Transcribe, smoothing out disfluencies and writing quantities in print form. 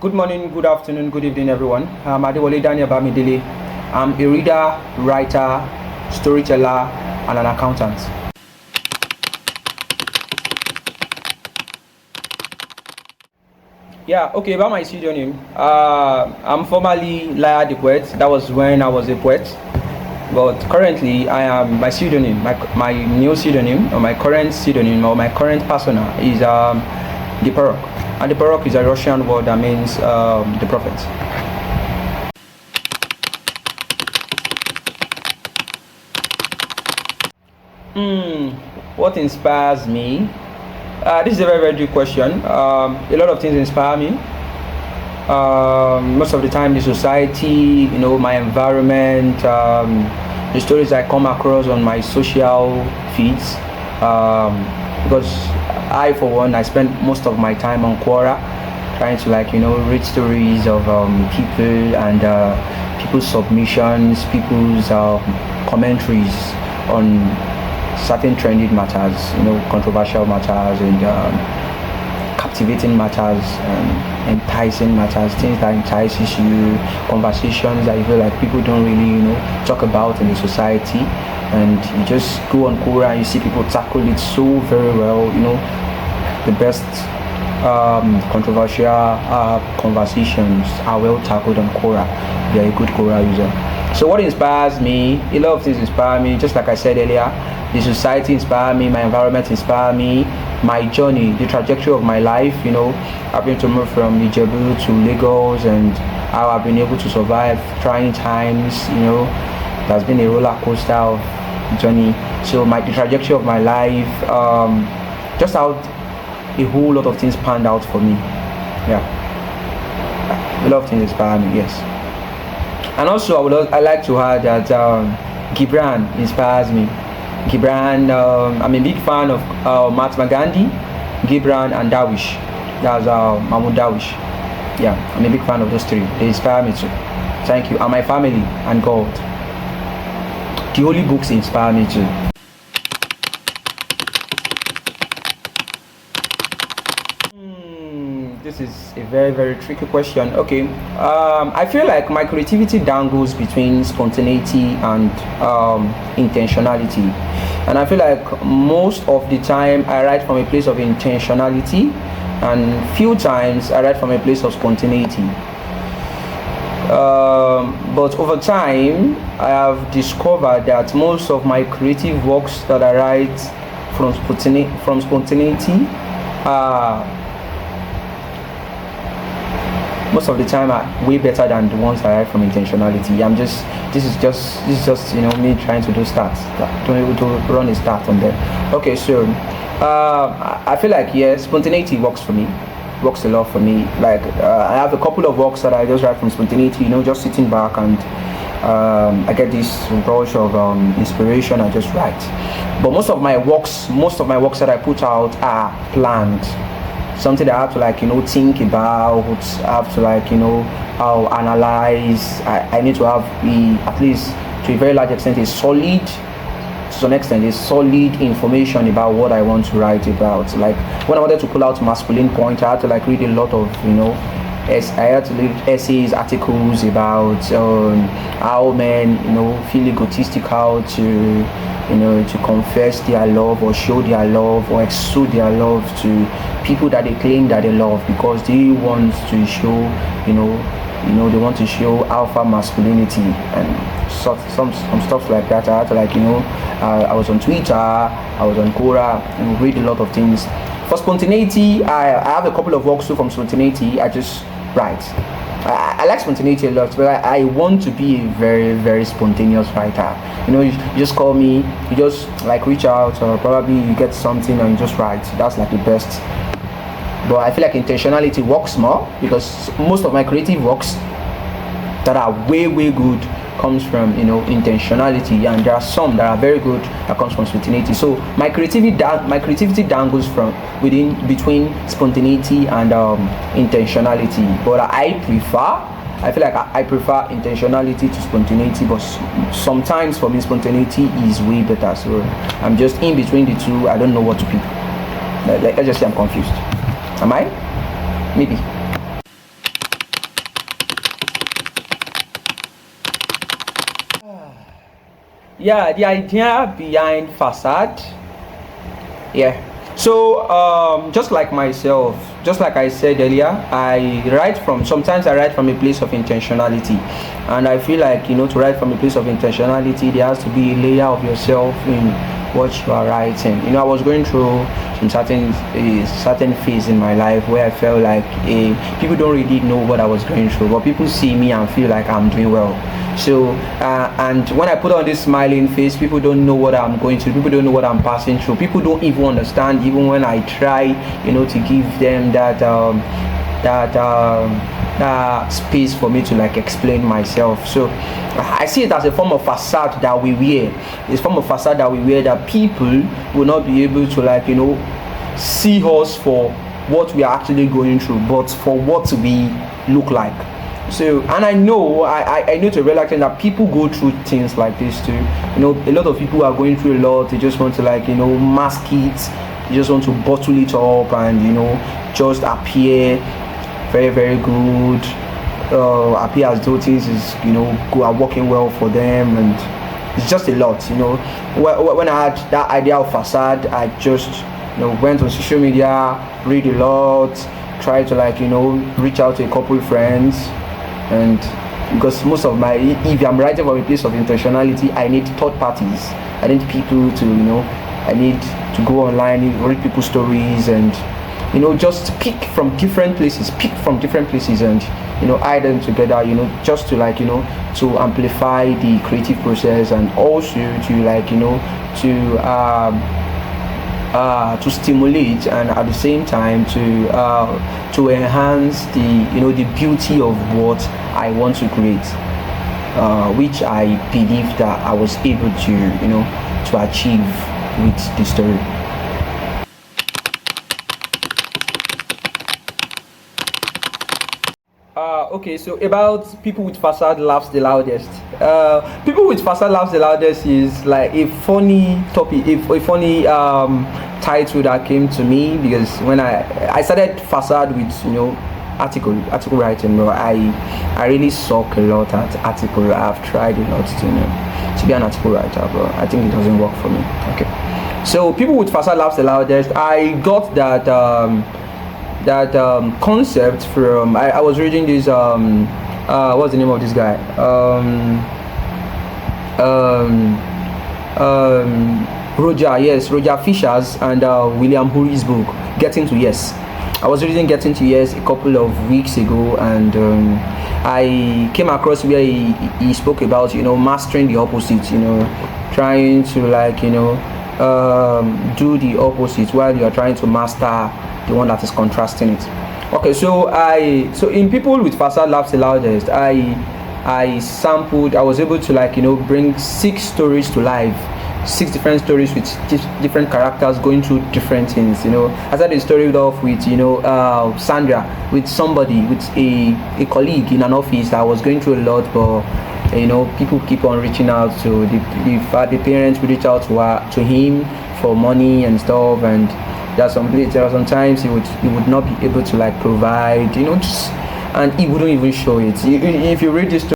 Good morning, good afternoon, good evening, everyone. I'm Adewale Daniel Bamidele. I'm a reader, writer, storyteller, and an accountant. Yeah, okay, about my pseudonym. I'm formerly Liar the Poet. That was when I was a poet. But currently, I am my pseudonym, my new pseudonym, or my current pseudonym, or my current persona is the prorok. And the prorok is a Russian word that means the prophet. What inspires me? This is a very, very good question. A lot of things inspire me. Most of the time, the society, my environment, the stories I come across on my social feeds. Because I, for one, I spend most of my time on Quora, trying to read stories of people and people's submissions, people's commentaries on certain trending matters, controversial matters and captivating matters, enticing matters, things that entices you, conversations that you feel like people don't really, talk about in the society. And you just go on Quora and you see people tackle it so very well, the best controversial conversations are well tackled on Quora. You're a good Quora user. So what inspires me? A lot of things inspire me. Just like I said earlier, the society inspires me, my environment inspires me, my journey, the trajectory of my life. I've been to move from Ijebu to Lagos and how I've been able to survive trying times. There's been a roller coaster of journey. So the trajectory of my life, just how a whole lot of things panned out for me. Yeah, a lot of things inspire me. Yes. And also, I like to add that Gibran inspires me. Gibran, I'm a big fan of Mahatma Gandhi, Gibran, and Darwish. That's Mahmoud Darwish. Yeah, I'm a big fan of those three. They inspire me too. Thank you. And my family and God. The holy books inspire me too. This is a very, very tricky question. Okay, I feel like my creativity dangles between spontaneity and intentionality, and I feel like most of the time I write from a place of intentionality, and few times I write from a place of spontaneity. But over time, I have discovered that most of my creative works that I write from spontaneity are most of the time are way better than the ones I write from intentionality. This is just me trying to do stats. Don't able to run a stat on them. Okay, so I feel like spontaneity works for me. Works a lot for me. Like I have a couple of works that I just write from spontaneity. Just sitting back and I get this rush of inspiration. I just write. But most of my works that I put out are planned. Something that I have to think about. I have to analyze. I need to have at least to a very large extent to some extent a solid information about what I want to write about. Like when I wanted to pull out masculine point, I had to read a lot of I had to read essays, articles about how men feel egotistical to confess their love or show their love or exude their love to people that they claim that they love, because they want to show they want to show alpha masculinity and some stuff like that. I had to I was on Twitter, I was on Quora, and read a lot of things. For spontaneity, I have a couple of works too from spontaneity. I just write. I like spontaneity a lot, but I want to be a very, very spontaneous writer. You just call me, you just reach out, or probably you get something and you just write. That's the best. But I feel like intentionality works more, because most of my creative works that are way, way good comes from intentionality, and there are some that are very good that comes from spontaneity. So my creativity dangles between spontaneity and intentionality. But I feel like I prefer intentionality to spontaneity, but sometimes for me spontaneity is way better. So I'm just in between the two. I don't know what to pick. Let's just say I'm confused. Am I? Maybe. Yeah, the idea behind facade. Yeah. So, just like myself, just like I said earlier, sometimes I write from a place of intentionality. And I feel like, to write from a place of intentionality, there has to be a layer of yourself in what you are writing. I was going through a certain phase in my life where I felt like people don't really know what I was going through, but people see me and feel like I'm doing well. So, and when I put on this smiling face, people don't know what I'm going through. People don't know what I'm passing through. People don't even understand, even when I try, to give them that space for me to like explain myself. So I see it as a form of facade that we wear. It's a form of facade that we wear that people will not be able to like see us for what we are actually going through, but for what we look like. So, and I know to a real extent that people go through things like this too. A lot of people are going through a lot. They just want to like mask it. They just want to bottle it up and just appear very very good, appear as though things is are working well for them, and it's just a lot. When I had that idea of facade, I just went on social media, read a lot, try to like reach out to a couple friends, and because most of if I'm writing from a place of intentionality, I need third parties. I need people to I need to go online, read people's stories, and just pick from different places and add them together, just to like to amplify the creative process, and also to like to stimulate, and at the same time to enhance the the beauty of what I want to create, which I believe that I was able to to achieve with the story. Okay, so about people with facade laughs the loudest. People with facade laughs the loudest is like a funny topic, a funny title that came to me, because when I started facade with article writing, but I really suck a lot at article. I've tried a lot to be an article writer, but I think it doesn't work for me. Okay, so people with facade laughs the loudest. I got that concept from I was reading this what's the name of this guy, Roger Fisher's and William Hurry's book Getting to Yes. I was reading Getting to Yes a couple of weeks ago, and I came across where he spoke about mastering the opposite, trying to like do the opposite while you are trying to master the one that is contrasting it. Okay, so in people with facade laughs the loudest, I was able to like bring 6 stories to life, 6 different stories with different characters going through different things. I started the story off with Sandra, with somebody, with a colleague in an office that was going through a lot, but people keep on reaching out to the parents will reach out to him for money and stuff, and there are sometimes he would not be able to like provide, and he wouldn't even show it. If you read this story,